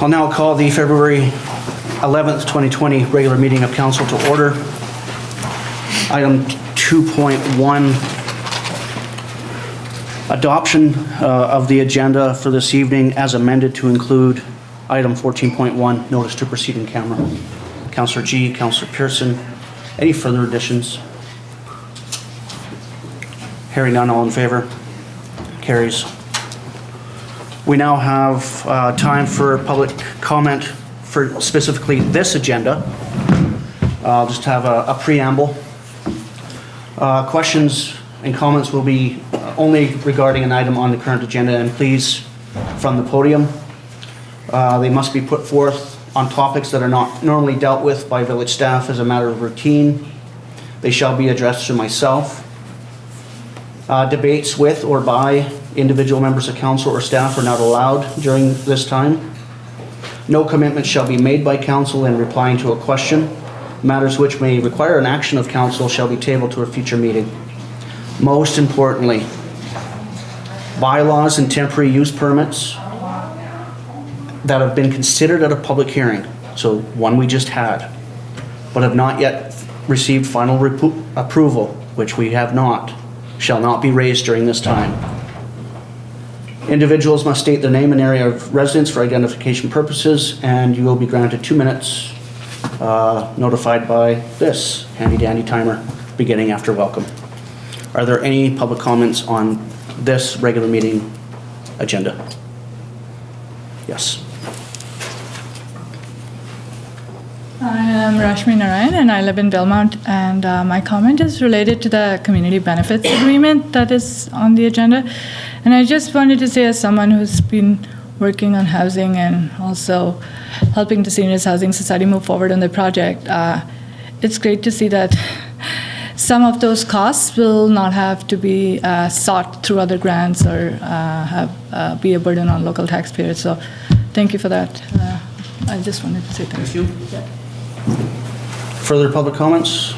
I'll now call the February 11th, 2020 regular meeting of council to order. Item 2.1, adoption of the agenda for this evening as amended to include item 14.1, notice to proceed in camera. Councillor G, Councillor Pearson, any further additions? Hearing none, all in favor? Carries. We now have time for public comment for specifically this agenda. I'll just have a preamble. Questions and comments will be only regarding an item on the current agenda, and please, from the podium, they must be put forth on topics that are not normally dealt with by village staff as a matter of routine. They shall be addressed to myself. Debates with or by individual members of council or staff are not allowed during this time. No commitment shall be made by council in replying to a question. Matters which may require an action of council shall be tabled to a future meeting. Most importantly, bylaws and temporary use permits that have been considered at a public hearing, so one we just had, but have not yet received final approval, which we have not, shall not be raised during this time. Individuals must state their name and area of residence for identification purposes, and you will be granted 2 minutes, notified by this handy dandy timer beginning after welcome. Are there any public comments on this regular meeting agenda? Yes. I am Rashmi Narayan and I live in Valemount, and my comment is related to the community benefits agreement that is on the agenda. And I just wanted to say, as someone who's been working on housing and also helping the Seniors Housing Society move forward on the project, it's great to see that some of those costs will not have to be sought through other grants or be a burden on local taxpayers. So thank you for that. I just wanted to say thank you. Yeah. Further public comments?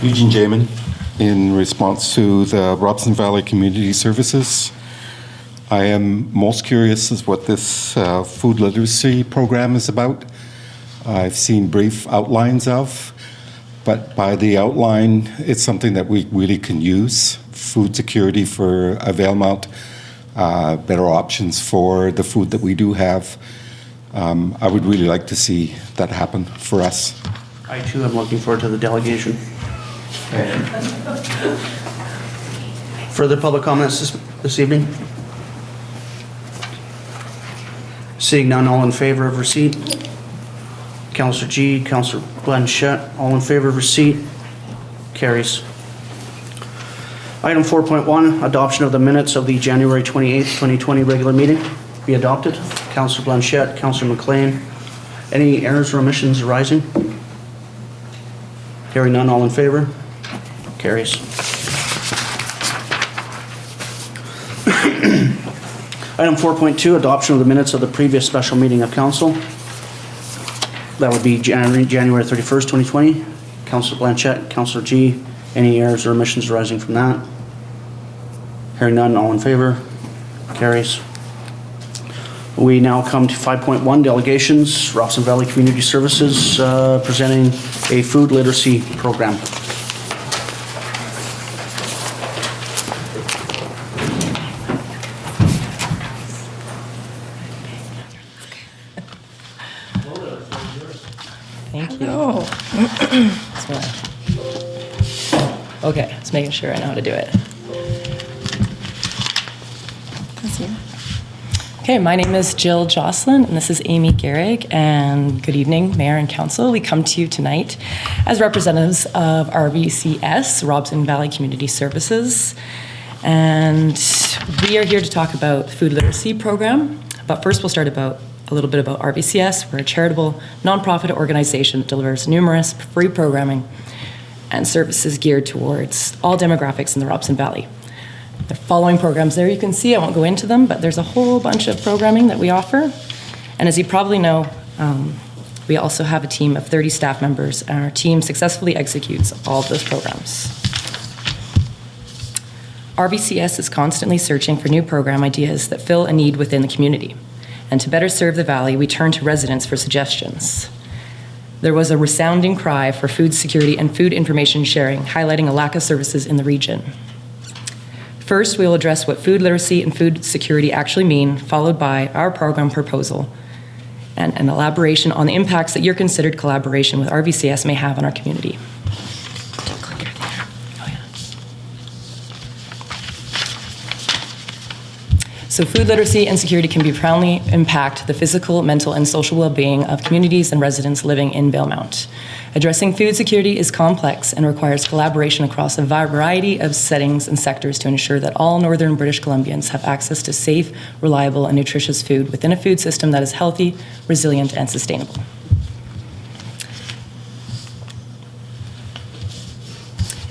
Eugene Jamin, in response to the Robson Valley Community Services. I am most curious as what this food literacy program is about. I've seen brief outlines of, but by the outline, it's something that we really can use. Food security for Valemount, better options for the food that we do have. I would really like to see that happen for us. I too am looking forward to the delegation. Further public comments this evening? Seeing none, all in favor of receipt? Councillor G, Councillor Blanchette, all in favor of receipt? Carries. Item 4.1, adoption of the minutes of the January 28th, 2020 regular meeting be adopted. Councillor Blanchette, Councillor MacLean, any errors or omissions arising? Hearing none, all in favor? Carries. Item 4.2, adoption of the minutes of the previous special meeting of council. That would be January 31st, 2020. Councillor Blanchette, Councillor G, any errors or omissions arising from that? Hearing none, all in favor? Carries. We now come to 5.1, delegations. Robson Valley Community Services presenting a food literacy program. Thank you. Okay, just making sure I know how to do it. Okay, my name is Jill Jocelyn, and this is Amy Gehrig, and good evening, Mayor and Council. We come to you tonight as representatives of RVCS, Robson Valley Community Services, and we are here to talk about the food literacy program. But first, we'll start a little bit about RVCS. We're a charitable, nonprofit organization that delivers numerous free programming and services geared towards all demographics in the Robson Valley. The following programs there you can see, I won't go into them, but there's a whole bunch of programming that we offer. And as you probably know, we also have a team of 30 staff members, and our team successfully executes all of those programs. RVCS is constantly searching for new program ideas that fill a need within the community. And to better serve the Valley, we turn to residents for suggestions. There was a resounding cry for food security and food information sharing, highlighting a lack of services in the region. First, we will address what food literacy and food security actually mean, followed by our program proposal and an elaboration on the impacts that your considered collaboration with RVCS may have on our community. So food literacy and security can profoundly impact the physical, mental, and social well-being of communities and residents living in Valemount. Addressing food security is complex and requires collaboration across a variety of settings and sectors to ensure that all northern British Columbians have access to safe, reliable, and nutritious food within a food system that is healthy, resilient, and sustainable.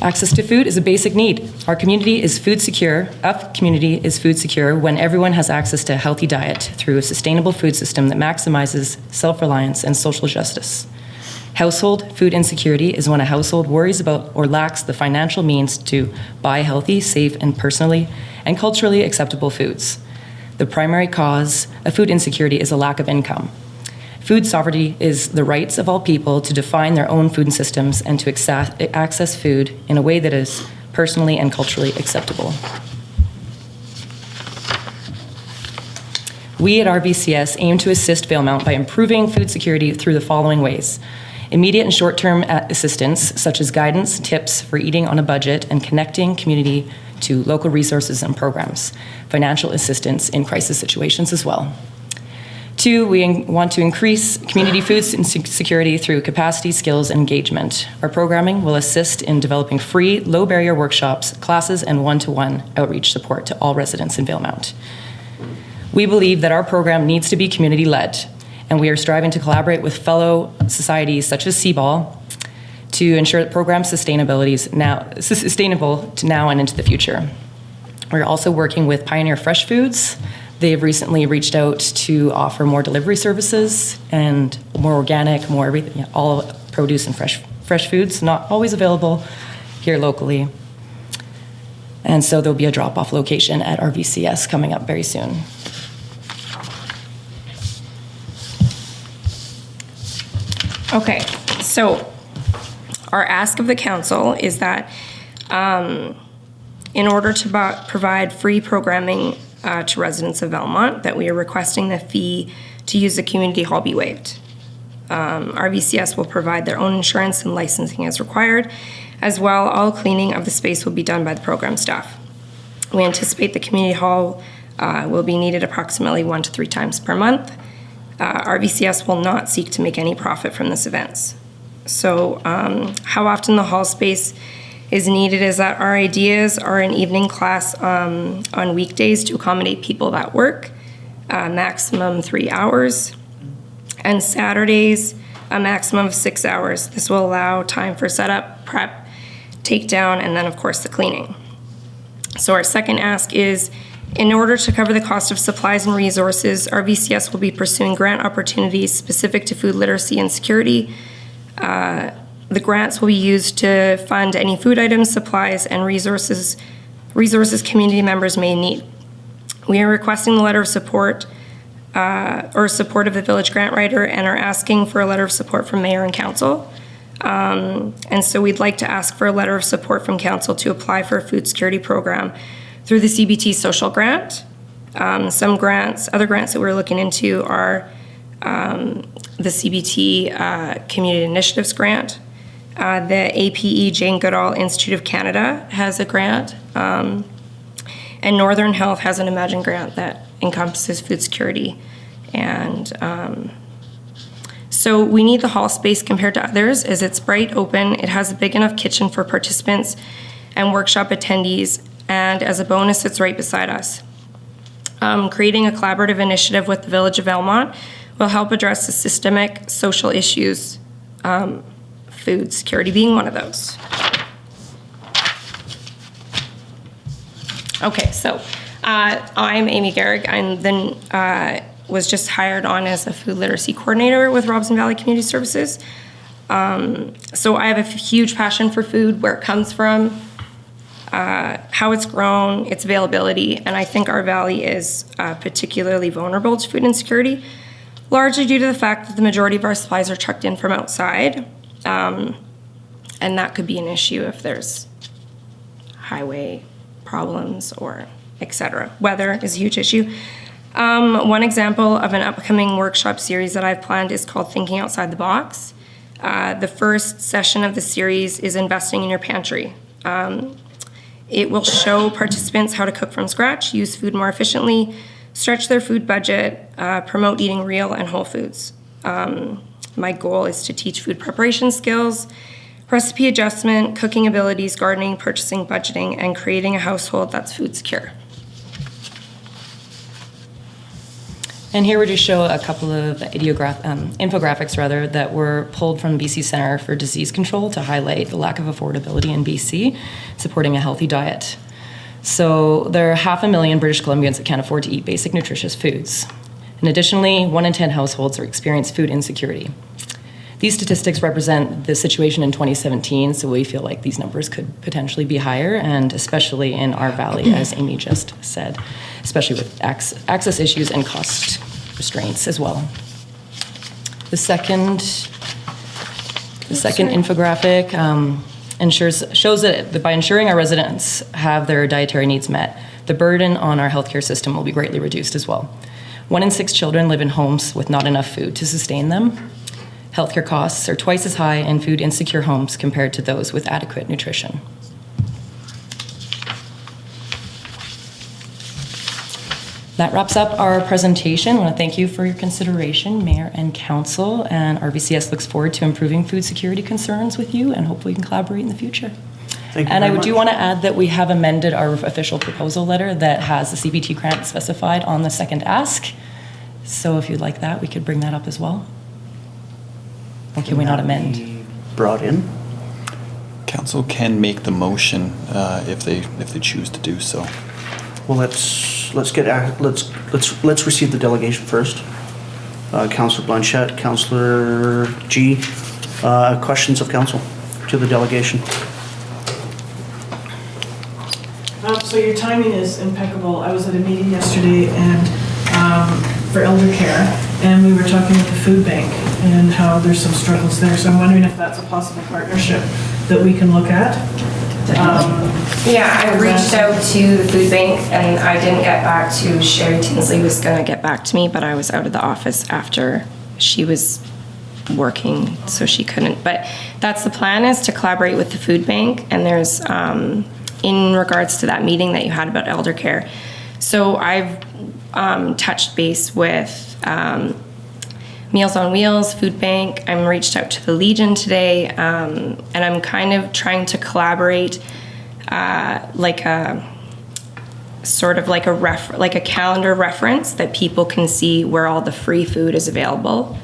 Access to food is a basic need. Our community is food secure. A community is food secure when everyone has access to a healthy diet through a sustainable food system that maximizes self-reliance and social justice. Household food insecurity is when a household worries about or lacks the financial means to buy healthy, safe, and personally and culturally acceptable foods. The primary cause of food insecurity is a lack of income. Food sovereignty is the rights of all people to define their own food systems and to access food in a way that is personally and culturally acceptable. We at RVCS aim to assist Valemount by improving food security through the following ways. Immediate and short-term assistance, such as guidance, tips for eating on a budget, and connecting community to local resources and programs. Financial assistance in crisis situations as well. 2, we want to increase community food security through capacity, skills, and engagement. Our programming will assist in developing free, low-barrier workshops, classes, and one-to-one outreach support to all residents in Valemount. We believe that our program needs to be community-led, and we are striving to collaborate with fellow societies such as CBAL to ensure that program sustainability is sustainable to now and into the future. We're also working with Pioneer Fresh Foods. They've recently reached out to offer more delivery services and more organic, more everything, all produce and fresh foods, not always available here locally. And so there'll be a drop-off location at RVCS coming up very soon. Okay, so our ask of the council is that in order to provide free programming to residents of Valemount, that we are requesting the fee to use the community hall be waived. RVCS will provide their own insurance and licensing as required. As well, all cleaning of the space will be done by the program staff. We anticipate the community hall will be needed approximately 1 to 3 times per month. RVCS will not seek to make any profit from this event. So how often the hall space is needed is that our ideas are an evening class on weekdays to accommodate people that work, maximum 3 hours, and Saturdays, a maximum of 6 hours. This will allow time for setup, prep, takedown, and then of course the cleaning. So our second ask is, in order to cover the cost of supplies and resources, RVCS will be pursuing grant opportunities specific to food literacy and security. The grants will be used to fund any food items, supplies, and resources community members may need. We are requesting the letter of support or support of the village grant writer and are asking for a letter of support from mayor and council. And so we'd like to ask for a letter of support from council to apply for a food security program through the CBT social grant. Some grants, other grants that we're looking into are the CBT Community Initiatives Grant. The APE Jane Goodall Institute of Canada has a grant. And Northern Health has an Imagine grant that encompasses food security. And so we need the hall space compared to others as it's bright, open, it has a big enough kitchen for participants and workshop attendees, and as a bonus, it's right beside us. Creating a collaborative initiative with the Village of Valemount will help address the systemic social issues, food security being one of those. Okay, so I'm Amy Garrick. I'm then was just hired on as a food literacy coordinator with Robson Valley Community Services. So I have a huge passion for food, where it comes from. how it's grown, its availability, and I think our valley is particularly vulnerable to food insecurity, largely due to the fact that the majority of our supplies are trucked in from outside, and that could be an issue if there's highway problems or etc. Weather is a huge issue. One example of an upcoming workshop series that I've planned is called Thinking Outside the Box. The first session of the series is Investing in Your Pantry. It will show participants how to cook from scratch, use food more efficiently, stretch their food budget, promote eating real and whole foods. My goal is to teach food preparation skills, recipe adjustment, cooking abilities, gardening, purchasing, budgeting, and creating a household that's food secure. And here we just show a couple of infographics that were pulled from BC Centre for Disease Control to highlight the lack of affordability in BC, supporting a healthy diet. So there are 500,000 British Columbians that can't afford to eat basic nutritious foods. And additionally, 1 in 10 households experience food insecurity. These statistics represent the situation in 2017, so we feel like these numbers could potentially be higher, and especially in our valley, as Amy just said, especially with access issues and cost restraints as well. The second infographic shows that by ensuring our residents have their dietary needs met, the burden on our healthcare system will be greatly reduced as well. 1 in 6 children live in homes with not enough food to sustain them. Healthcare costs are twice as high in food insecure homes compared to those with adequate nutrition. That wraps up our presentation. I want to thank you for your consideration, Mayor and Council, and RVCS looks forward to improving food security concerns with you, and hopefully we can collaborate in the future. Thank you and very I do much. want to add that we have amended our official proposal letter that has the CBT grant specified on the second ask. So if you'd like that, we could bring that up as well. Or can we not amend? Brought in. Council can make the motion if they choose to do so. Well, let's receive the delegation first. Councillor Blanchette, Councillor G. Questions of council to the delegation. So your timing is impeccable. I was at a meeting yesterday and for elder care, and we were talking with the food bank and how there's some struggles there. So I'm wondering if that's a possible partnership that we can look at. Yeah, I reached out to the food bank and I didn't get back to Sheri. Tinsley was going to get back to me, but I was out of the office after she was working, so she couldn't. But that's the plan, is to collaborate with the food bank. And there's, in regards to that meeting that you had about elder care, so I've touched base with Meals on Wheels, Food Bank. I'm reached out to the Legion today, and I'm kind of trying to collaborate, like a calendar reference that people can see where all the free food is available.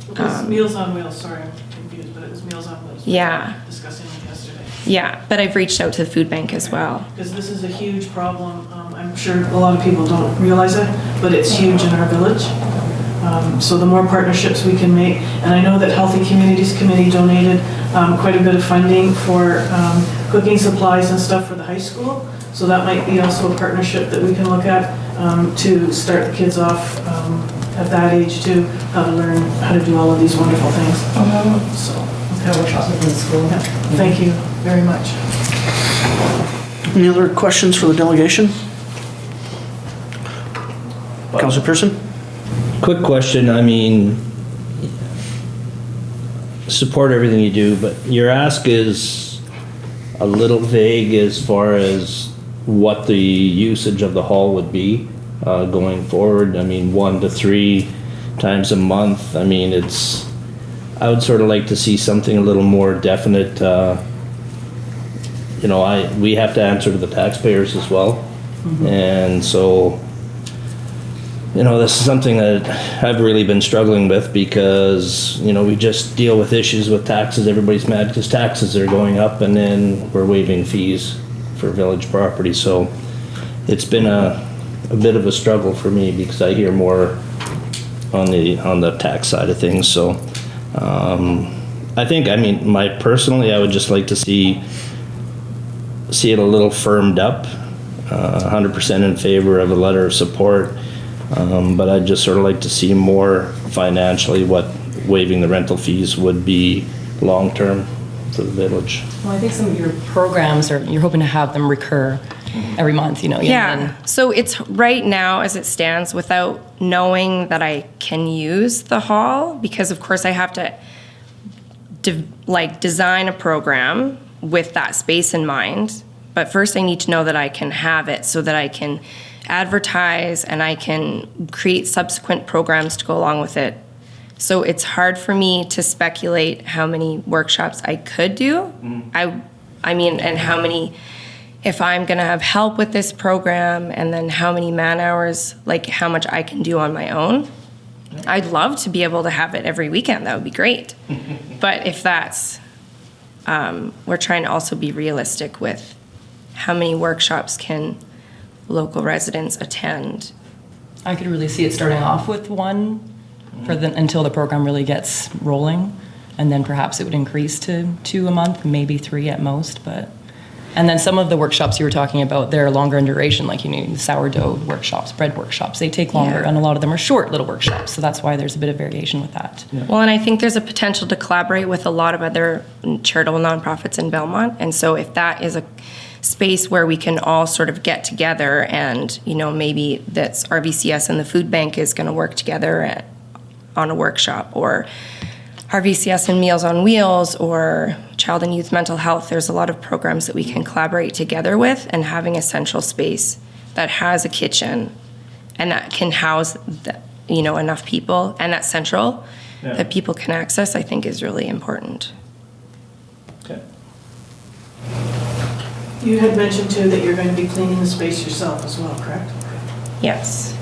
Because Meals on Wheels, sorry, I'm confused, but it was Meals on Wheels. Yeah. Discussing it yesterday. Yeah, but I've reached out to the food bank as well. Because this is a huge problem. I'm sure a lot of people don't realize it, but it's huge in our village. So the more partnerships we can make, and I know that Healthy Communities Committee donated quite a bit of funding for cooking supplies and stuff for the high school. So that might be also a partnership that we can look at to start the kids off at that age too, how to learn how to do all of these wonderful things. So Workshops within the school. yeah, thank you very much. Any other questions for the delegation? Councillor Pearson? Quick question, I mean, support everything you do, but your ask is a little vague as far as what the usage of the hall would be going forward. I mean, 1 to 3 times a month. I mean, I would sort of like to see something a little more definite. You know, we have to answer to the taxpayers as well. And so, you know, this is something that I've really been struggling with because, you know, we just deal with issues with taxes. Everybody's mad because taxes are going up, and then we're waiving fees for village property. So it's been a bit of a struggle for me because I hear more on the tax side of things. So I think, I mean, personally, I would just like to see see it a little firmed up. 100% in favor of a letter of support, but I'd just sort of like to see more financially what waiving the rental fees would be long-term for the village. Well, I think some of your programs you're hoping to have them recur every month, Yeah, so it's right now as it stands without knowing that I can use the hall, because of course I have to design a program with that space in mind. But first I need to know that I can have it so that I can advertise and I can create subsequent programs to go along with it. So it's hard for me to speculate how many workshops I could do. I mean, and how many, if I'm gonna have help with this program, and then how many man hours, like how much I can do on my own. I'd love to be able to have it every weekend, that would be great. But if that's, we're trying to also be realistic with how many workshops can local residents attend. I could really see it starting off with one until the program really gets rolling, and then perhaps it would increase to 2 a month, maybe 3 at most. And then some of the workshops you were talking about, they're longer in duration, like sourdough workshops, bread workshops. They take longer, Yeah. and a lot of them are short little workshops. So that's why there's a bit of variation with that. Yeah. Well, and I think there's a potential to collaborate with a lot of other charitable nonprofits in Belmont. And so if that is a space where we can all sort of get together and, maybe that's RVCS and the food bank is going to work together on a workshop, or RVCS and Meals on Wheels, or Child and Youth Mental Health, there's a lot of programs that we can collaborate together with, and having a central space that has a kitchen and that can house, enough people, and that's central, that people can access, I think is really important. Okay. You had mentioned too that you're going to be cleaning the space yourself as well, correct? Yes.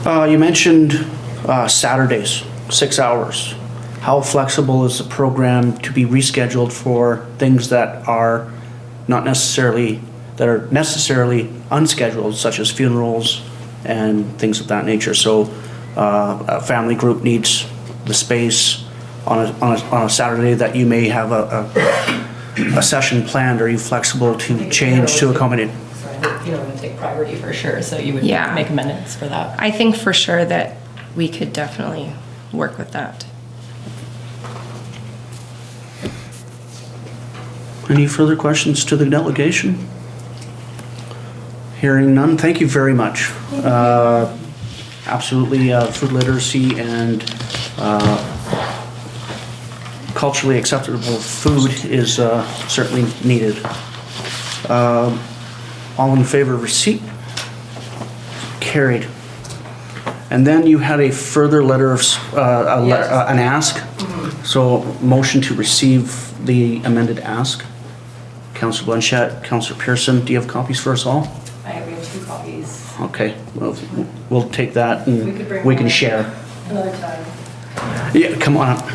You mentioned Saturdays, 6 hours. How flexible is the program to be rescheduled for things that are necessarily unscheduled, such as funerals and things of that nature? So a family group needs the space on a Saturday that you may have a session planned. Are you flexible to change to accommodate? You're going to take priority for sure, so you would Yeah. make amendments for that. I think for sure that we could definitely work with that. Any further questions to the delegation? Hearing none, thank you very much. Absolutely, food literacy and culturally acceptable food is certainly needed. All in favor of receipt? Carried. And then you had a further letter of, an ask. So motion to receive the amended ask. Councillor Blanchette, Councillor Pearson, do you have copies for us all? We have 2 copies. Okay, well, we'll take that and we can share. Another time. Yeah, come on up.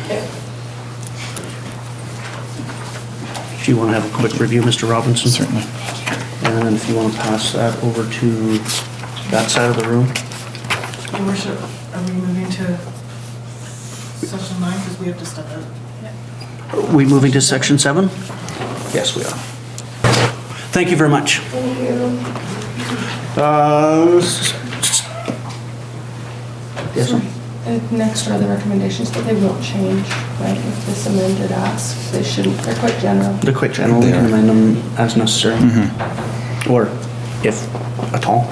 If you want to have a quick review, Mr. Robinson. Certainly. And if you want to pass that over to that side of the room. Your worship, are we moving to section 9 because we have to step out? Are we moving to section 7? Yes, we are. Thank you very much. Thank you. Yes, sir. Next are the recommendations, but they won't change, right? If this amended ask, they shouldn't, they're quite general. The quick channel, we can amend them as necessary. Or if at all.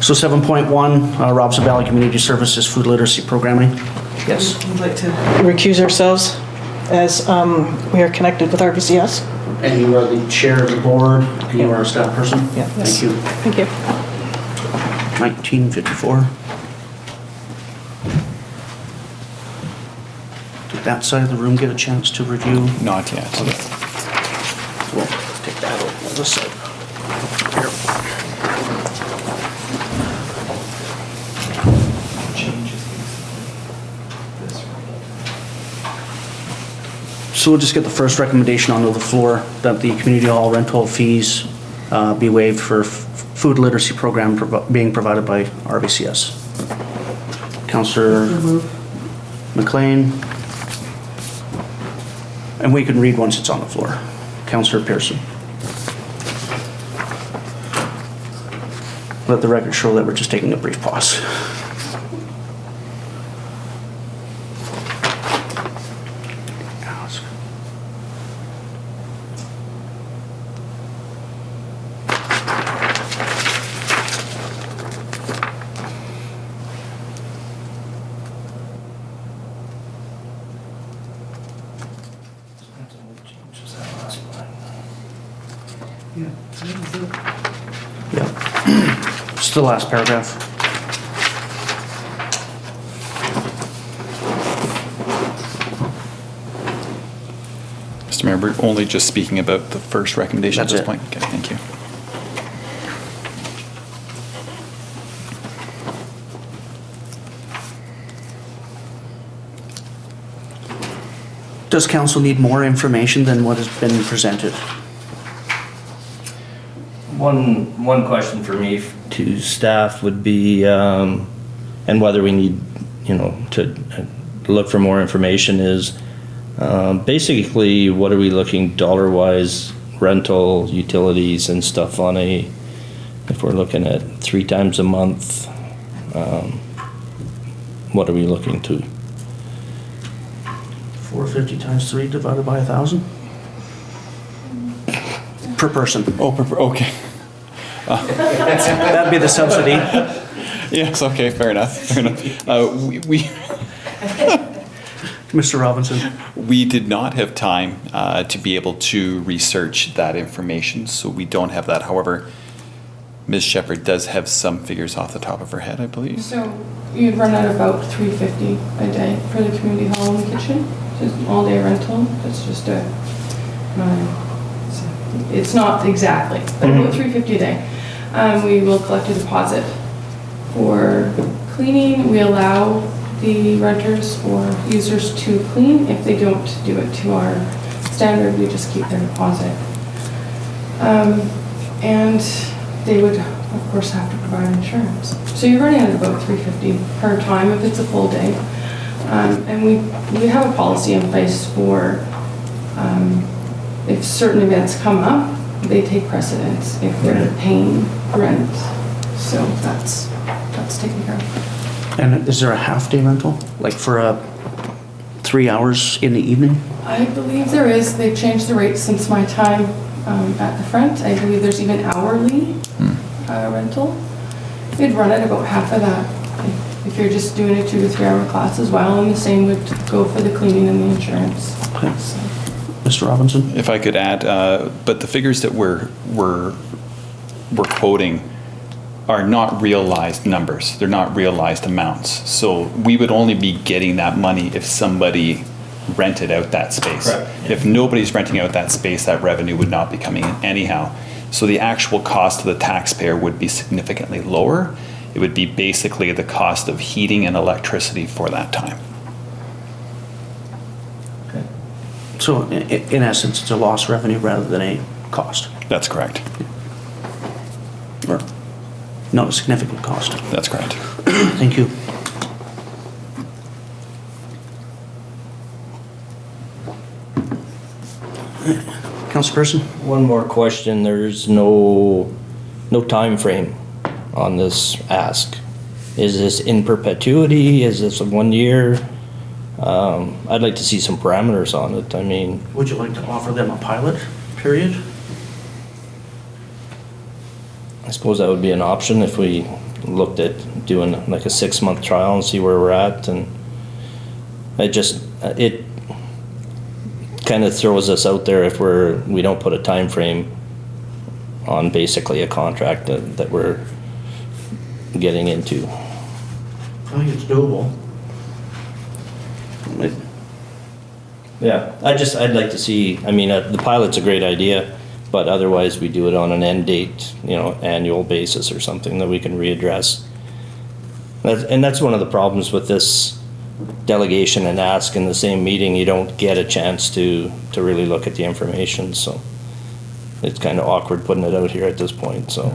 So 7.1, Robson Valley Community Services Food Literacy Programming. Yes. We'd like to recuse ourselves as we are connected with RVCS. And you are the chair of the board, and you are a staff person? Yeah. Thank you. Thank you. 1954. Did that side of the room get a chance to review? Not yet. Okay. We'll take that over on this side. Here. So we'll just get the first recommendation onto the floor, that the community hall rental fees be waived for food literacy program being provided by RVCS. Councillor MacLean. And we can read once it's on the floor. Councillor Pearson. Let the record show that we're just taking a brief pause. Yeah. It's the last paragraph. Mr. Mayor, we're only just speaking about the first recommendation at That's this it. point. Okay, thank you. Does council need more information than what has been presented? One question for me to staff would be, and whether we need, to look for more information is, basically, what are we looking dollar-wise, rental, utilities and stuff on if we're looking at 3 times a month, what are we looking to? 450 times 3 divided by 1,000? Per person. Oh, okay. That'd be the subsidy. Yes, okay, fair enough. Fair enough. Mr. Robinson. We did not have time to be able to research that information, so we don't have that. However, Ms. Shepherd does have some figures off the top of her head, I believe. So you'd run at about $350 a day for the community hall and kitchen, just all-day rental. That's just it's not exactly, but about $350 a day. We will collect a deposit for cleaning. We allow the renters or users to clean. If they don't do it to our standard, we just keep their deposit. And they would, of course, have to provide insurance. So you're running at about $350 per time if it's a full day. And we have a policy in place for if certain events come up, they take precedence if they're paying rent. So that's taken care of. And is there a half-day rental? Like for 3 hours in the evening? I believe there is. They've changed the rates since my time at the front. I believe there's even hourly rental. We'd run at about half of that if you're just doing a 2 to 3 hour class as well, and the same would go for the cleaning and the insurance. Okay. So. Mr. Robinson? If I could add, but the figures that we're quoting are not realized numbers. They're not realized amounts. So we would only be getting that money if somebody rented out that space. Correct. If nobody's renting out that space, that revenue would not be coming in anyhow. So the actual cost to the taxpayer would be significantly lower. It would be basically the cost of heating and electricity for that time. So in essence, it's a lost revenue rather than a cost. That's correct. Or not a significant cost. That's correct. Thank you. Councilor Pearson? One more question. There's no time frame on this ask. Is this in perpetuity? Is this a 1 year? I'd like to see some parameters on it. I mean, Would you like to offer them a pilot period? I suppose that would be an option if we looked at doing like a 6-month trial and see where we're at. And it kind of throws us out there if we don't put a time frame on basically a contract that we're getting into. I think it's doable. Yeah, I'd like to see, I mean, the pilot's a great idea, but otherwise we do it on an end date, annual basis or something that we can readdress. And that's one of the problems with this delegation and ask in the same meeting. You don't get a chance to really look at the information, so it's kind of awkward putting it out here at this point, so.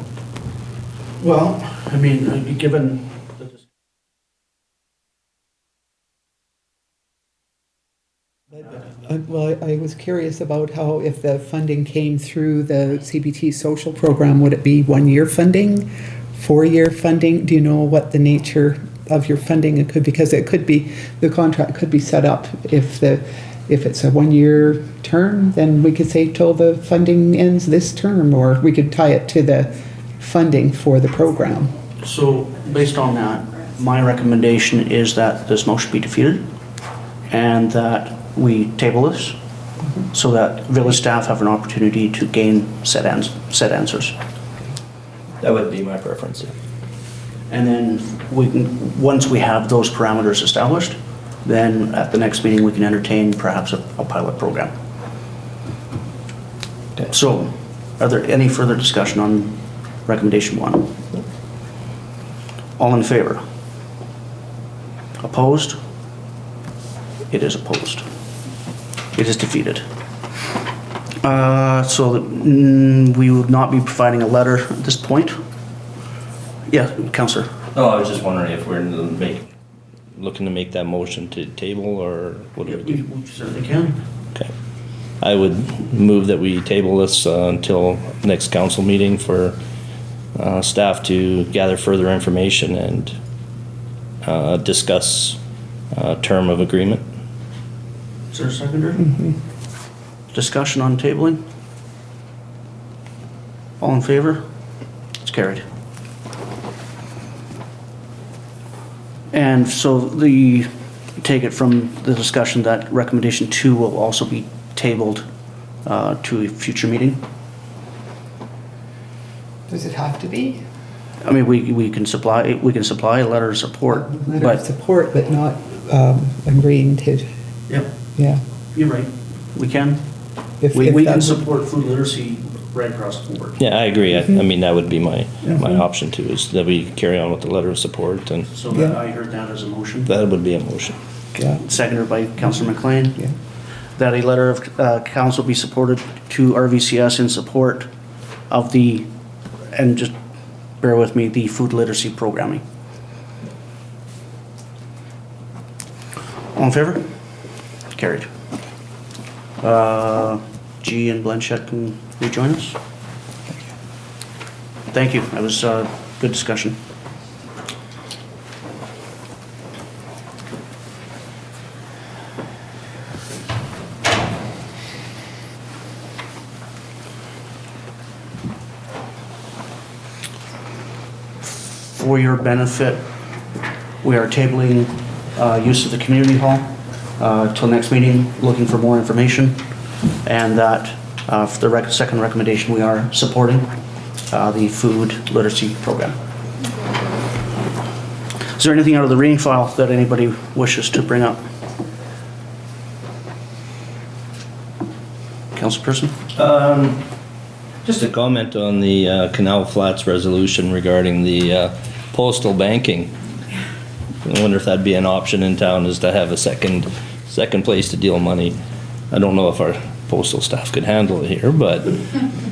Well, I mean, given Well, I was curious about how if the funding came through the CBT social program, would it be 1-year funding, 4-year funding? Do you know what the nature of your funding it could, because it could be, the contract could be set up if it's a 1-year term, then we could say till the funding ends this term, or we could tie it to the funding for the program. So based on that, my recommendation is that this motion be defeated and that we table this so that village staff have an opportunity to gain said answers. That would be my preference. Yeah. And then we can, once we have those parameters established, then at the next meeting we can entertain perhaps a pilot program. Okay. So, are there any further discussion on recommendation 1? All in favor? Opposed? It is opposed. It is defeated. We will not be providing a letter at this point. Yeah, Councillor. No, I was just wondering if we're looking to make that motion to table, or what do we do? We certainly can. Okay. I would move that we table this until next council meeting for staff to gather further information and discuss term of agreement. Is there a seconder? Discussion on tabling? All in favor? It's carried. And so take it from the discussion that recommendation 2 will also be tabled to a future meeting? Does it have to be? I mean, we can supply a letter of support, Letter of support, but not agreeing to, Yep, yeah. you're right. We can. If We can that's- support food literacy right across the board. Yeah, I agree. I mean, that would be my option too, is that we carry on with the letter of support, and So Yeah. I heard that as a motion. that would be a motion. Yeah, Seconded by Councillor MacLean. yeah. That a letter of council be supported to RVCS in support of the, and just bear with me, the food literacy programming. All in favor? Carried. G and Blanchette, can rejoin us? Thank you. That was a good discussion. For your benefit, we are tabling use of the community hall till next meeting, looking for more information. And that for the second recommendation, we are supporting the food literacy program. Is there anything out of the reading file that anybody wishes to bring up? Councillor Pearson? Just a comment on the Canal Flats resolution regarding the postal banking. I wonder if that'd be an option in town, is to have a second place to deal money. I don't know if our postal staff could handle it here, but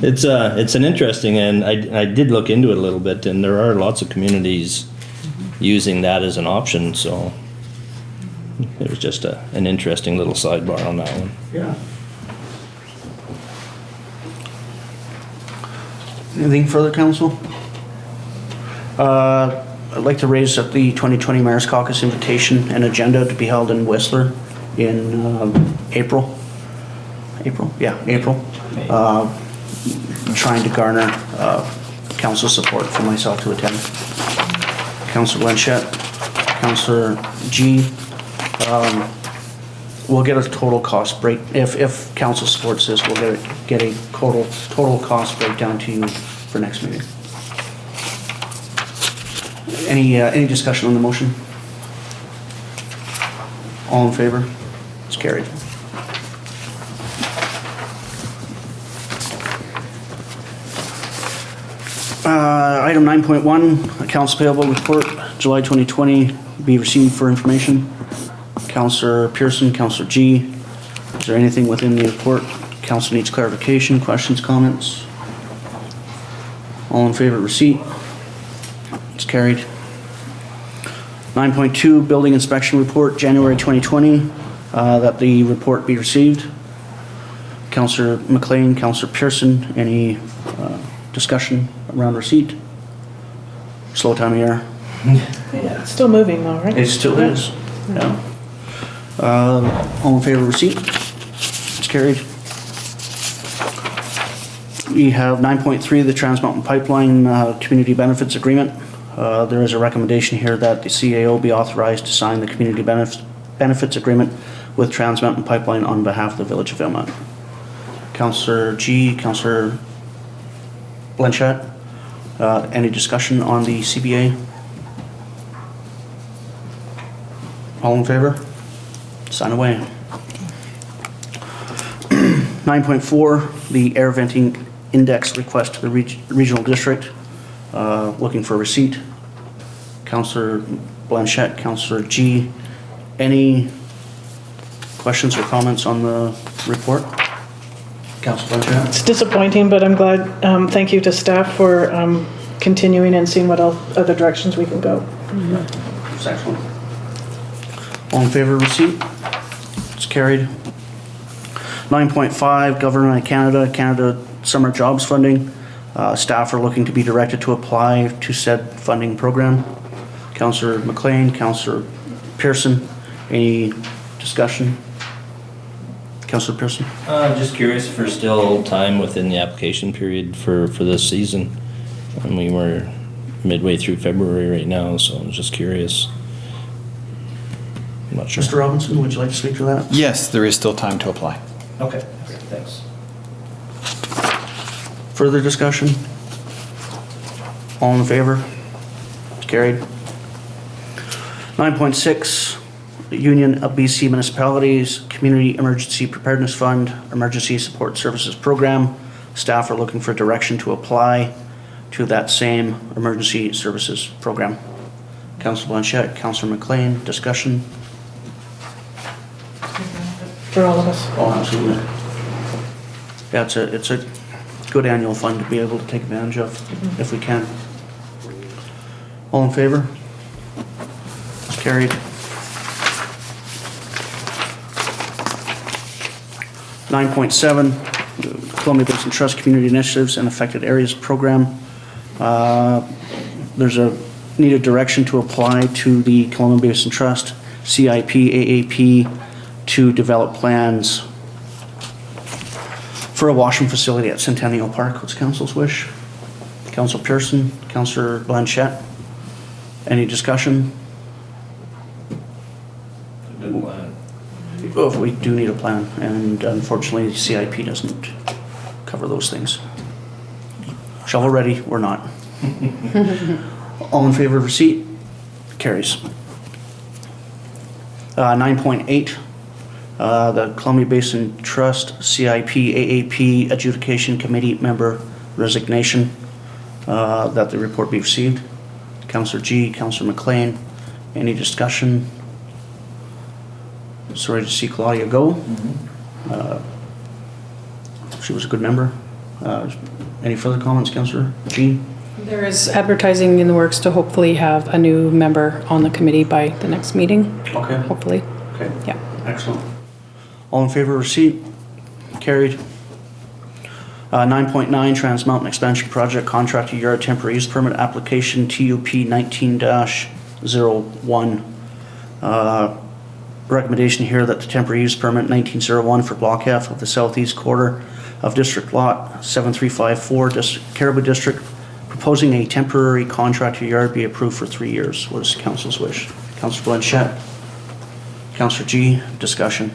it's an interesting, and I did look into it a little bit, and there are lots of communities using that as an option, so it was just an interesting little sidebar on that one. Yeah. Anything further, council? I'd like to raise up the 2020 Mayor's Caucus invitation and agenda to be held in Whistler in April. April? Yeah, April. Trying to garner council support for myself to attend. Councillor Blanchette, Councillor G. We'll get a total cost break. If council supports this, we'll get a total cost breakdown to you for next meeting. Any discussion on the motion? All in favor? It's carried. Item 9.1, accounts payable report, July 2020, be received for information. Councillor Pearson, Councillor G. Is there anything within the report council needs clarification, questions, comments? All in favor of receipt? It's carried. 9.2, building inspection report, January 2020. that the report be received. Councillor MacLean, Councillor Pearson, any discussion around receipt? Slow time of year. Yeah, it's still moving though, right? It still is, yeah. All in favor of receipt? It's carried. We have 9.3, the Trans Mountain Pipeline Community Benefits Agreement. There is a recommendation here that the CAO be authorized to sign the Community Benefits Agreement with Trans Mountain Pipeline on behalf of the Village of Valemount. Councillor G, Councillor Blanchette, any discussion on the CBA? All in favor? Sign away. 9.4, the air venting index request to the regional district. Looking for receipt. Councillor Blanchette, Councillor G, any questions or comments on the report? Councillor Blanchette? It's disappointing, but I'm glad, thank you to staff for continuing and seeing what other directions we can go. It's excellent. All in favor of receipt? It's carried. 9.5, Government of Canada Summer Jobs Funding. Staff are looking to be directed to apply to said funding program. Councillor MacLean, Councillor Pearson, any discussion? Councillor Pearson? Just curious if there's still time within the application period for this season. And we were midway through February right now, so I'm just curious. I'm not sure. Mr. Robinson, would you like to speak to that? Yes, there is still time to apply. Okay, thanks. Further discussion? All in favor? It's carried. 9.6, Union of BC Municipalities Community Emergency Preparedness Fund Emergency Support Services Program. Staff are looking for direction to apply to that same emergency services program. Councillor Blanchette, Councillor MacLean, discussion? For all of us. Oh, absolutely. Yeah, it's a good annual fund to be able to take advantage of if we can. All in favor? It's carried. 9.7, Columbia Basin Trust Community Initiatives and Affected Areas Program. There's a needed direction to apply to the Columbia Basin Trust, CIP, AAP, to develop plans for a washroom facility at Centennial Park. What's council's wish? Councillor Pearson, Councillor Blanchette, any discussion? Oh, we do need a plan, and unfortunately CIP doesn't cover those things. Shovel ready or not? All in favor of receipt? Carries. 9.8, the Columbia Basin Trust CIP AAP Adjudication Committee member resignation, that the report be received. Councillor G, Councillor MacLean, any discussion? Sorry to see Claudia go. She was a good member. Any further comments, Councillor G? There is advertising in the works to hopefully have a new member on the committee by the next meeting. Okay. Hopefully. Okay. Yeah. Excellent. All in favor of receipt? Carried. 9.9, Trans Mountain Expansion Project Contractor Yard Temporary Use Permit Application TUP 19-01. Recommendation here that the temporary use permit 1901 for Block F of the southeast quarter of District Lot 7354, Caribou District, proposing a temporary contractor yard be approved for 3 years. What is council's wish? Councillor Blanchette. Councillor G, discussion.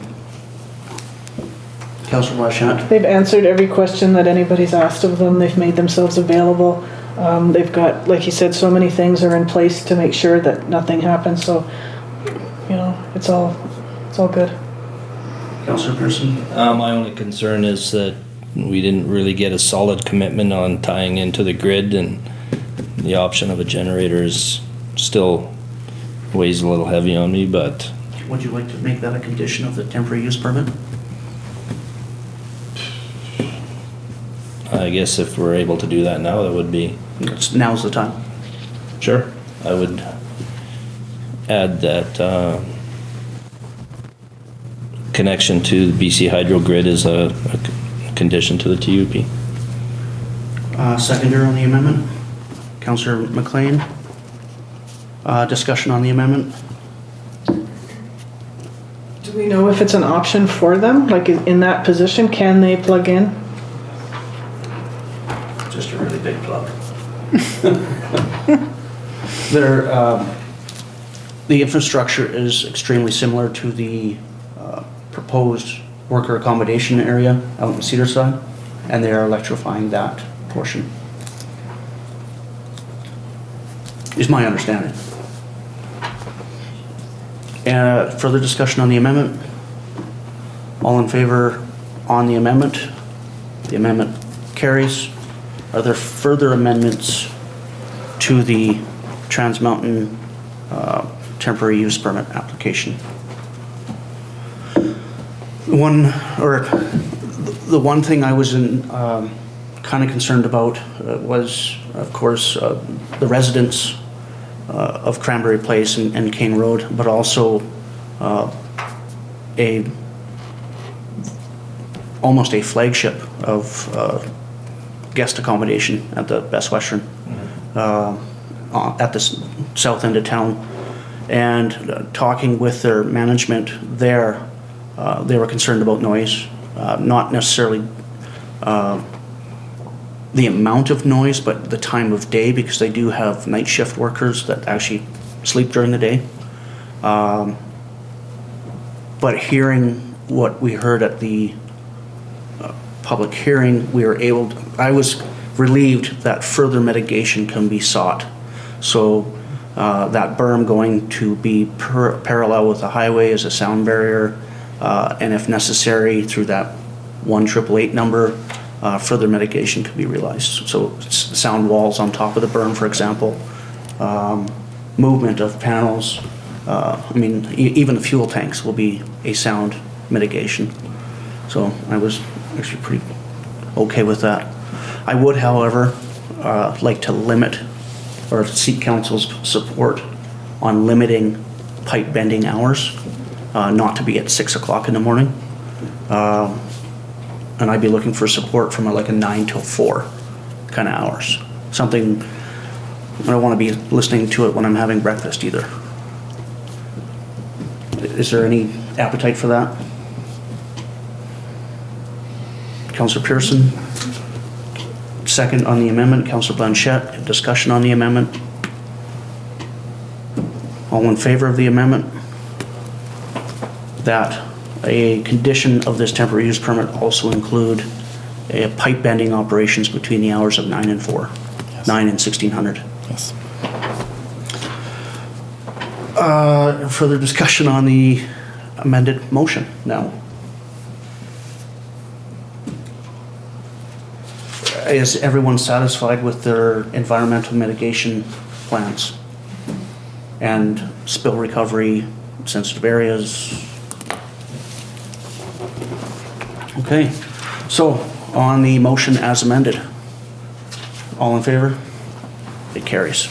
Councillor Blanchette. They've answered every question that anybody's asked of them. They've made themselves available. They've got, like you said, so many things are in place to make sure that nothing happens. So, you know, it's all good. Councillor Pearson. My only concern is that we didn't really get a solid commitment on tying into the grid, and the option of a generator is still weighs a little heavy on me, but. Would you like to make that a condition of the temporary use permit? I guess if we're able to do that now, that would be. Now's the time. Sure. I would add that connection to the BC Hydro grid is a condition to the TUP. Seconder on the amendment, Councillor MacLean. Discussion on the amendment. Do we know if it's an option for them? Like in that position, can they plug in? Just a really big plug. The infrastructure is extremely similar to the proposed worker accommodation area out in Cedar Side, and they are electrifying that portion. Is my understanding. Further discussion on the amendment? All in favor on the amendment? The amendment carries. Are there further amendments to the Trans Mountain temporary use permit application? The one thing I was kind of concerned about was, of course, the residents of Cranberry Place and Kane Road, but also almost a flagship of guest accommodation at the Best Western at the south end of town. And talking with their management there, they were concerned about noise, not necessarily the amount of noise, but the time of day, because they do have night shift workers that actually sleep during the day. But hearing what we heard at the public hearing, I was relieved that further mitigation can be sought. So that berm going to be parallel with the highway as a sound barrier, and if necessary, through that 1-888 number, further mitigation could be realized. So sound walls on top of the berm, for example, movement of panels. Even the fuel tanks will be a sound mitigation. So I was actually pretty okay with that. I would, however, like to limit or seek council's support on limiting pipe bending hours, not to be at 6 o'clock in the morning. And I'd be looking for support from like a 9 till 4 kind of hours. Something, I don't want to be listening to it when I'm having breakfast either. Is there any appetite for that? Councillor Pearson, second on the amendment. Councillor Blanchette, discussion on the amendment. All in favor of the amendment? That a condition of this temporary use permit also include pipe bending operations between the hours of 9 and 4, yes. 9 and 1600. Yes. Further discussion on the amended motion now. Is everyone satisfied with their environmental mitigation plans and spill recovery, sensitive areas? Okay, so on the motion as amended, all in favor? It carries.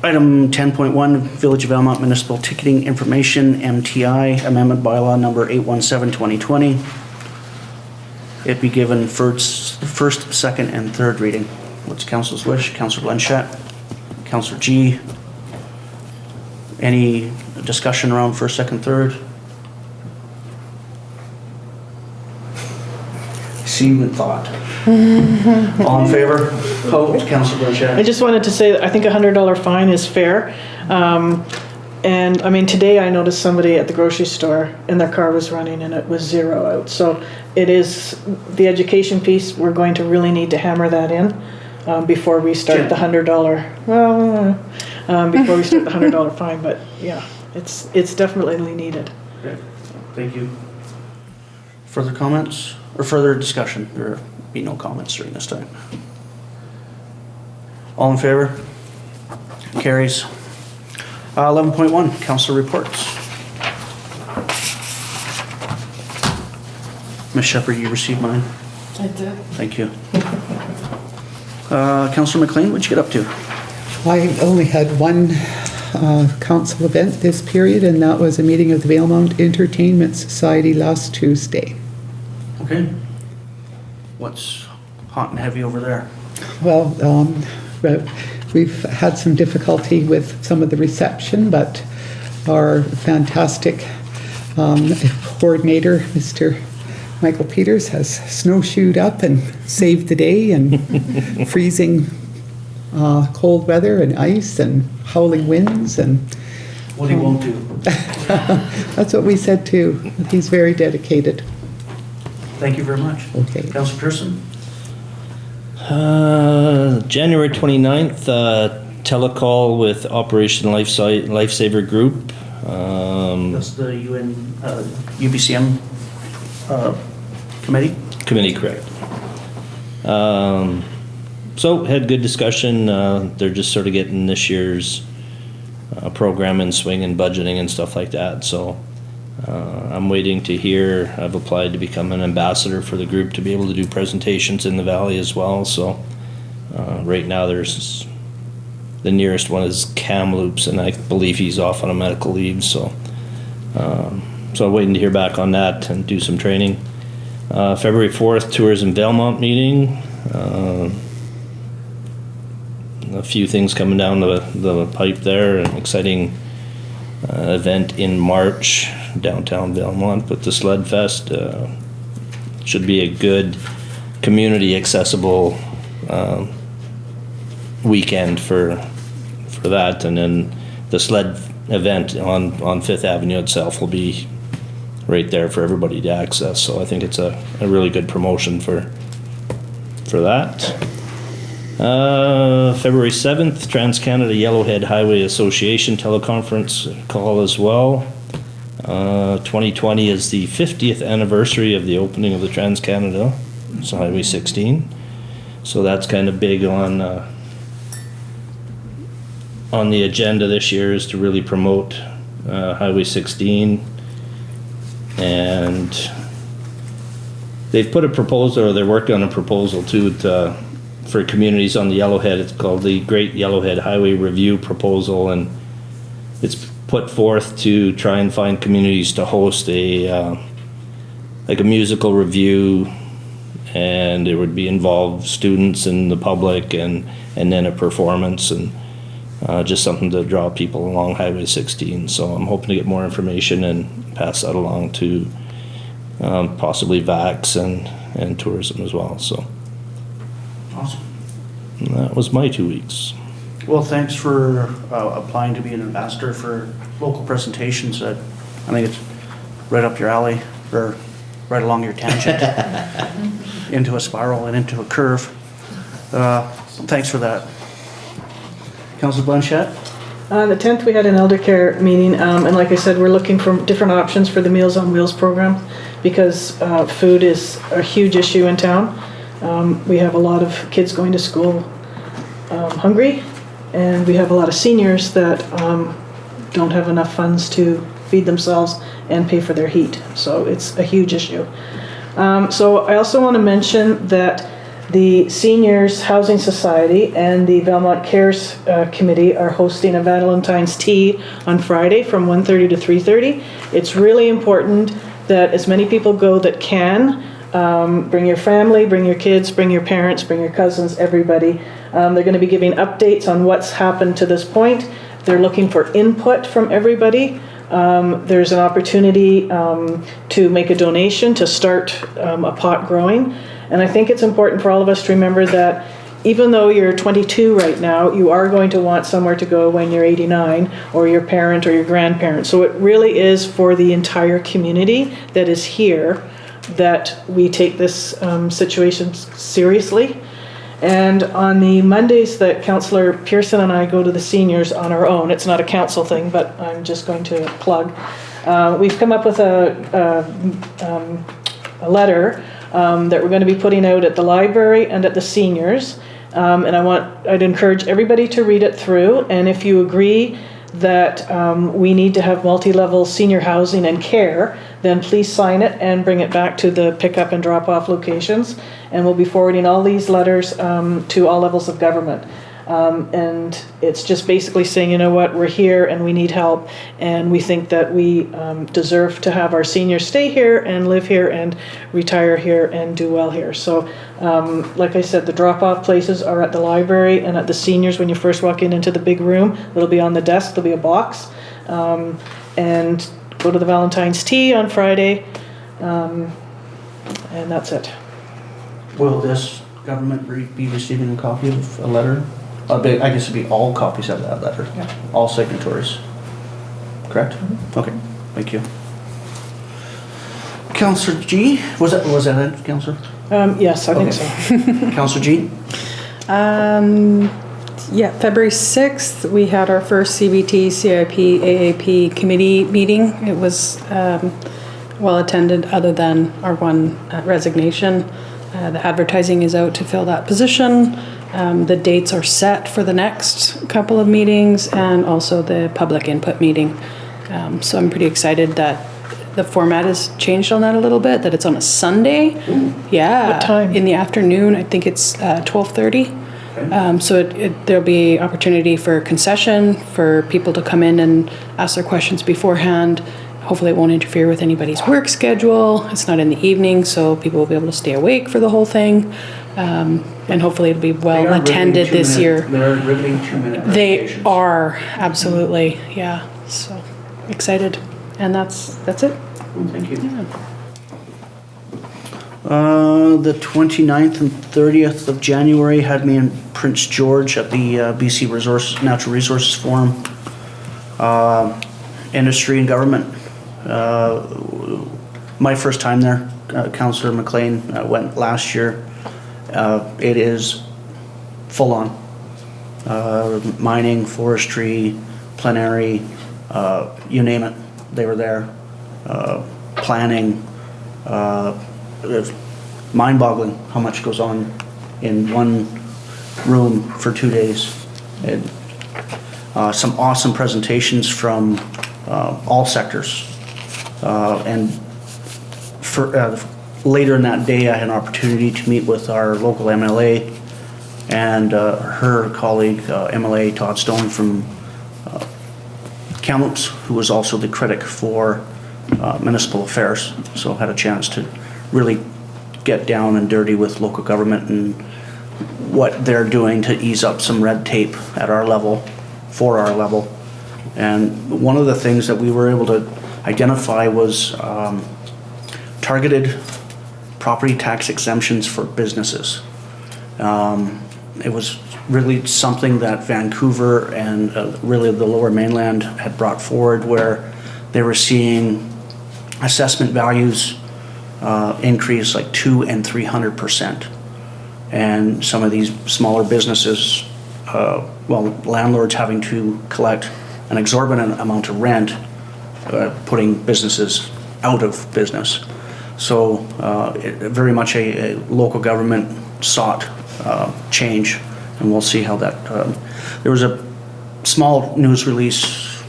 Item 10.1, Village of Valemount Municipal Ticketing Information, MTI, Amendment Bylaw Number 817-2020. It be given first, second, and third reading. What's council's wish? Councillor Blanchette, Councillor G. Any discussion around first, second, third? See with thought. All in favor? Opposed? Councillor Blanchette. I just wanted to say that I think $100 fine is fair. And I mean, today I noticed somebody at the grocery store and their car was running and it was 0 out. So it is the education piece. We're going to really need to hammer that in before we start the $100. Before we start the $100 fine. But yeah, it's definitely needed. Okay. Thank you. Further comments or further discussion? There will be no comments during this time. All in favor? Carries. 11.1, council reports. Ms. Shepherd, you received mine? I did. Thank you. Councillor MacLean, what'd you get up to? I only had one council event this period, and that was a meeting of the Valemount Entertainment Society last Tuesday. Okay. What's hot and heavy over there? Well, but we've had some difficulty with some of the reception, but our fantastic coordinator, Mr. Michael Peters, has snowshoed up and saved the day, and freezing cold weather and ice and howling winds, and What he won't do. that's what we said too. He's very dedicated. Thank you very much. Okay. Councillor Pearson? January 29th, telecall with Operation Lifesaver Group. That's the UBCM committee? Committee, correct. So had good discussion. They're just sort of getting this year's program in swing and budgeting and stuff like that. So I'm waiting to hear. I've applied to become an ambassador for the group to be able to do presentations in the valley as well. So right now there's the nearest one is Kamloops, and I believe he's off on a medical leave. So I'm waiting to hear back on that and do some training. February 4th, Tourism Valemount meeting. A few things coming down the pipe there. An exciting event in March, downtown Valemount with the Sled Fest. Should be a good community accessible weekend for that. And then the sled event on Fifth Avenue itself will be right there for everybody to access. So I think it's a really good promotion for that. February 7th, Trans-Canada Yellowhead Highway Association teleconference call as well. 2020 is the 50th anniversary of the opening of the Trans-Canada, so Highway 16. So that's kind of big on the agenda this year, is to really promote Highway 16. And they've put a proposal, or they're working on a proposal too, for communities on the Yellowhead. It's called the Great Yellowhead Highway Review Proposal, and it's put forth to try and find communities to host a musical review, and it would be involve students and the public, and then a performance, and just something to draw people along Highway 16. So I'm hoping to get more information and pass that along to possibly VAX and tourism as well. So. Awesome. And that was my 2 weeks. Well, thanks for applying to be an ambassador for local presentations. I think it's right up your alley, or right along your tangent, into a spiral and into a curve. Thanks for that. Councillor Blanchette? The 10th, we had an elder care meeting, and like I said, we're looking for different options for the Meals on Wheels program, because food is a huge issue in town. We have a lot of kids going to school hungry, and we have a lot of seniors that don't have enough funds to feed themselves and pay for their heat. So it's a huge issue. So I also want to mention that the Seniors Housing Society and the Valemount Cares Committee are hosting a Valentine's Tea on Friday from 1:30 to 3:30. It's really important that as many people go that can. Bring your family, bring your kids, bring your parents, bring your cousins, everybody. They're going to be giving updates on what's happened to this point. They're looking for input from everybody. There's an opportunity to make a donation to start a pot growing. And I think it's important for all of us to remember that even though you're 22 right now, you are going to want somewhere to go when you're 89, or your parent or your grandparent. So it really is for the entire community that is here that we take this situation seriously. And on the Mondays that Councillor Pearson and I go to the seniors on our own, it's not a council thing, but I'm just going to plug. We've come up with a letter that we're going to be putting out at the library and at the seniors. And I'd encourage everybody to read it through. And if you agree that we need to have multi-level senior housing and care, then please sign it and bring it back to the pick-up and drop-off locations. And we'll be forwarding all these letters to all levels of government. And it's just basically saying, you know what, we're here and we need help, and we think that we deserve to have our seniors stay here and live here and retire here and do well here. So like I said, the drop-off places are at the library and at the seniors. When you first walk into the big room, it'll be on the desk, there'll be a box, and go to the Valentine's tea on Friday, and that's it. Will this government be receiving a copy of a letter? I guess it'd be all copies of that letter, Yeah. all signatories, correct? Okay, thank you. Councillor G, was that it, Councillor? Yes, I think so. Councillor G? Yeah, February 6th, we had our first CBT, CIP, AAP committee meeting. It was well attended, other than our one resignation. The advertising is out to fill that position. The dates are set for the next couple of meetings, and also the public input meeting. So I'm pretty excited that the format has changed on that a little bit, that it's on a Sunday. Yeah. What time? In the afternoon. I think it's 12:30. So there'll be opportunity for concession, for people to come in and ask their questions beforehand. Hopefully it won't interfere with anybody's work schedule. It's not in the evening, so people will be able to stay awake for the whole thing. And hopefully it'll be well attended this year. They're riveting 2-minute They presentations. are, absolutely, yeah. So excited. And that's it. Thank you. The 29th and 30th of January had me in Prince George at the BC Natural Resources Forum. Industry and government. My first time there. Councillor MacLean went last year. It is full on. Mining, forestry, plenary, you name it, they were there. Planning. It's mind-boggling how much goes on in one room for 2 days. And some awesome presentations from all sectors. And for later in that day, I had an opportunity to meet with our local MLA and her colleague, MLA Todd Stone from Kamloops, who was also the critic for municipal affairs. So had a chance to really get down and dirty with local government and what they're doing to ease up some red tape at our level, for our level. And one of the things that we were able to identify was targeted property tax exemptions for businesses. It was really something that Vancouver and really the Lower Mainland had brought forward, where they were seeing assessment values increase like 200% and 300%. And some of these smaller businesses, landlords having to collect an exorbitant amount of rent, putting businesses out of business. So very much a local government sought change, and we'll see how that. There was a small news release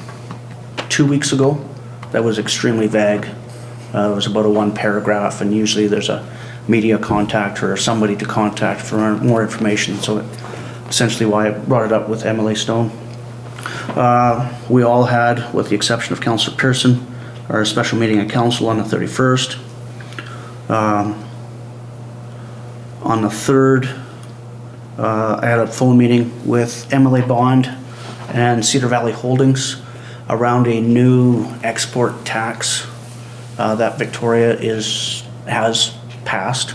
2 weeks ago that was extremely vague. It was about a one paragraph, and usually there's a media contact or somebody to contact for more information. So essentially why I brought it up with MLA Stone. We all had, with the exception of Councillor Pearson, our special meeting at council on the 31st. On the 3rd, I had a phone meeting with MLA Bond and Cedar Valley Holdings around a new export tax that Victoria has passed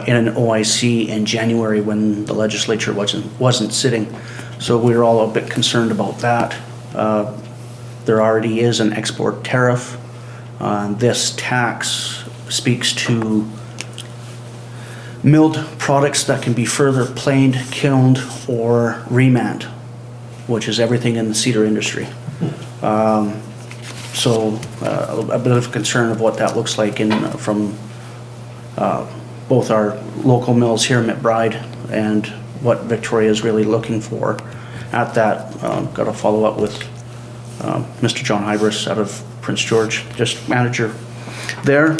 in an OIC in January when the legislature wasn't sitting. So we were all a bit concerned about that. There already is an export tariff. This tax speaks to milled products that can be further planed, kilned, or remanned, which is everything in the cedar industry. So a bit of concern of what that looks like from both our local mills here in McBride and what Victoria is really looking for. At that, got to follow up with Mr. John Hybris out of Prince George, just manager there.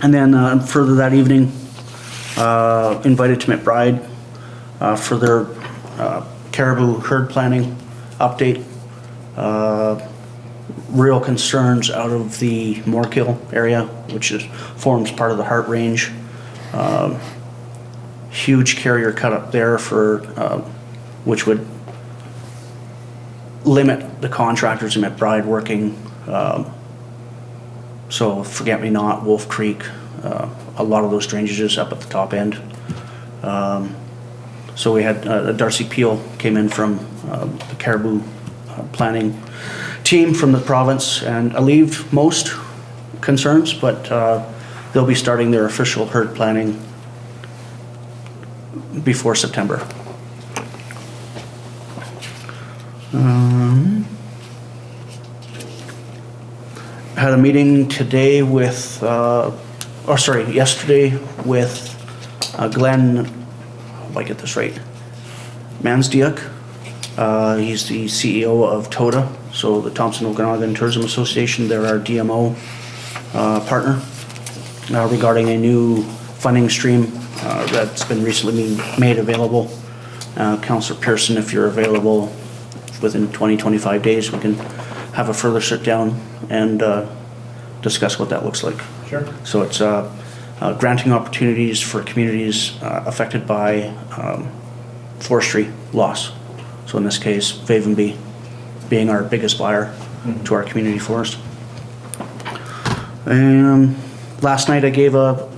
And then further that evening, invited to McBride for their caribou herd planning update. Real concerns out of the Moorkill area, which forms part of the Hart Range. Huge carrier cut up there for, which would limit the contractors in McBride working. So Forget-Me-Not, Wolf Creek, a lot of those drainages up at the top end. So we had Darcy Peel came in from the caribou planning team from the province and alleviated most concerns, but they'll be starting their official herd planning before September. Had a meeting today with, yesterday with Glenn, if I get this right, Mansdiuk. He's the CEO of TOTA, so the Thompson Okanagan Tourism Association. They're our DMO partner regarding a new funding stream that's been recently made available. Councillor Pearson, if you're available within 20-25 days, we can have a further sit down and discuss what that looks like. Sure. So it's granting opportunities for communities affected by forestry loss. So in this case, Vavenby being our biggest buyer to our community forest. And last night I gave a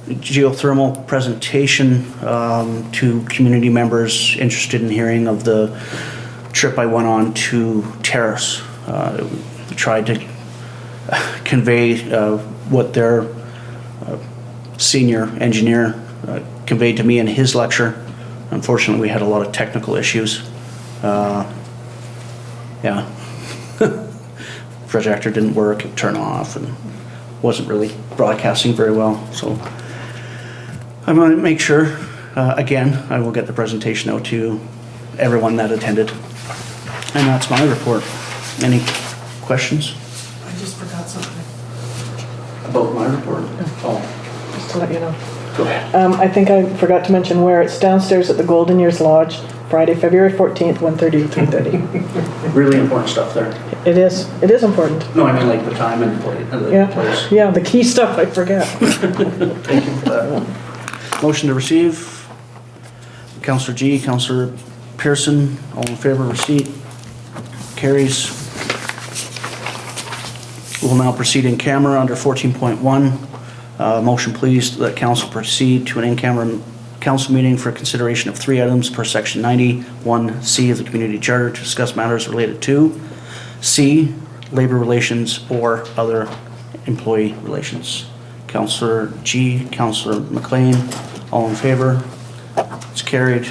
geothermal presentation to community members interested in hearing of the trip I went on to Terrace. Tried to convey what their senior engineer conveyed to me in his lecture. Unfortunately, we had a lot of technical issues. Yeah, projector didn't work, it turned off, and wasn't really broadcasting very well. So I'm going to make sure, again, I will get the presentation out to everyone that attended. And that's my report. Any questions? I just forgot something. About my report? Oh, Just to let you know. go ahead. I think I forgot to mention where it's downstairs at the Golden Years Lodge, Friday, February 14th, 1:30 to 3:30. Really important stuff there. It is important. No, I mean like the time and the place. Yeah, the key stuff I forget. Thank you for that. Motion to receive. Councillor G, Councillor Pearson, all in favor of receipt. Carries. We'll now proceed in camera under 14.1. Motion please that council proceed to an in-camera council meeting for consideration of 3 items per section 91C of the community charter to discuss matters related to C, labor relations or other employee relations. Councillor G, Councillor MacLean, all in favor? It's carried.